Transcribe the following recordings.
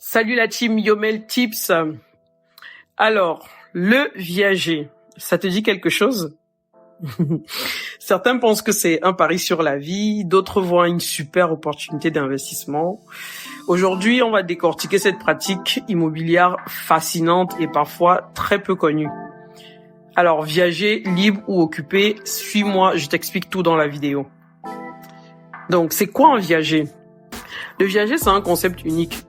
Salut la team Yomel Tips. Alors, le viager, ça te dit quelque chose? Certains pensent que c'est un pari sur la vie, d'autres voient une super opportunité d'investissement. Aujourd'hui, on va décortiquer cette pratique immobilière fascinante et parfois très peu connue. Alors, viager, libre ou occupé, suis-moi, je t'explique tout dans la vidéo. Donc, c'est quoi un viager? Le viager, c'est un concept unique.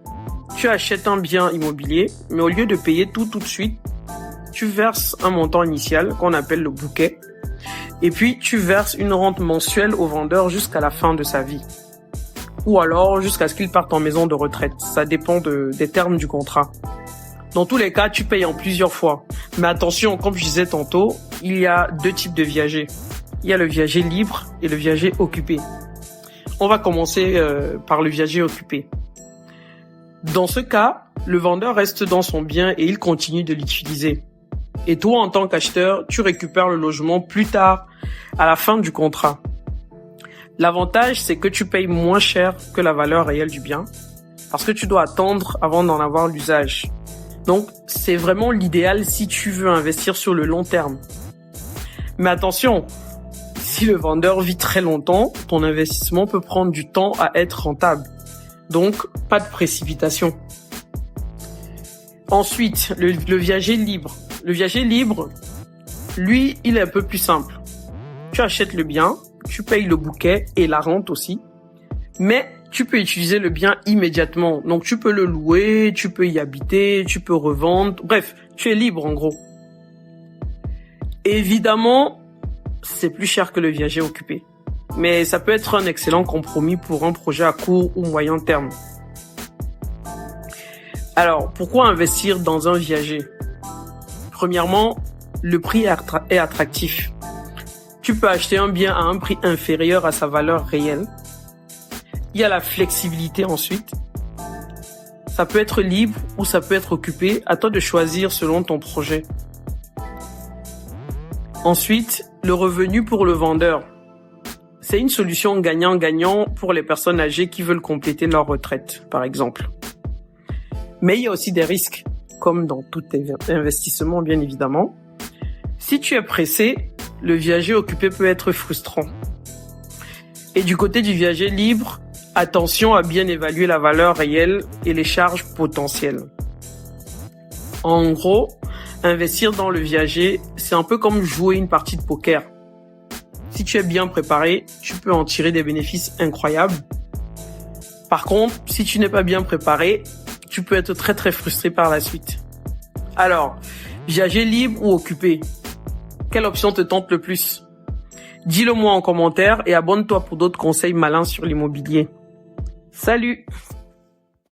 Tu achètes un bien immobilier, mais au lieu de payer tout de suite, tu verses un montant initial qu'on appelle le bouquet. Et puis, tu verses une rente mensuelle au vendeur jusqu'à la fin de sa vie. Ou alors, jusqu'à ce qu'il parte en maison de retraite. Ça dépend des termes du contrat. Dans tous les cas, tu payes en plusieurs fois. Mais attention, comme je disais tantôt, il y a deux types de viagers. Il y a le viager libre et le viager occupé. On va commencer par le viager occupé. Dans ce cas, le vendeur reste dans son bien et il continue de l'utiliser. Et toi, en tant qu'acheteur, tu récupères le logement plus tard, à la fin du contrat. L'avantage, c'est que tu payes moins cher que la valeur réelle du bien, parce que tu dois attendre avant d'en avoir l'usage. Donc, c'est vraiment l'idéal si tu veux investir sur le long terme. Mais attention, si le vendeur vit très longtemps, ton investissement peut prendre du temps à être rentable. Donc, pas de précipitation. Ensuite, le viager libre. Le viager libre, lui, il est un peu plus simple. Tu achètes le bien, tu payes le bouquet et la rente aussi, mais tu peux utiliser le bien immédiatement. Donc, tu peux le louer, tu peux y habiter, tu peux revendre. Bref, tu es libre en gros. Évidemment, c'est plus cher que le viager occupé. Mais ça peut être un excellent compromis pour un projet à court ou moyen terme. Alors, pourquoi investir dans un viager? Premièrement, le prix est attractif. Tu peux acheter un bien à un prix inférieur à sa valeur réelle. Il y a la flexibilité ensuite. Ça peut être libre ou ça peut être occupé. À toi de choisir selon ton projet. Ensuite, le revenu pour le vendeur. C'est une solution gagnant-gagnant pour les personnes âgées qui veulent compléter leur retraite, par exemple. Mais il y a aussi des risques, comme dans tout investissement, bien évidemment. Si tu es pressé, le viager occupé peut être frustrant. Et du côté du viager libre, attention à bien évaluer la valeur réelle et les charges potentielles. En gros, investir dans le viager, c'est un peu comme jouer une partie de poker. Si tu es bien préparé, tu peux en tirer des bénéfices incroyables. Par contre, si tu n'es pas bien préparé, tu peux être très très frustré par la suite. Alors, viager libre ou occupé? Quelle option te tente le plus? Dis-le moi en commentaire et abonne-toi pour d'autres conseils malins sur l'immobilier. Salut!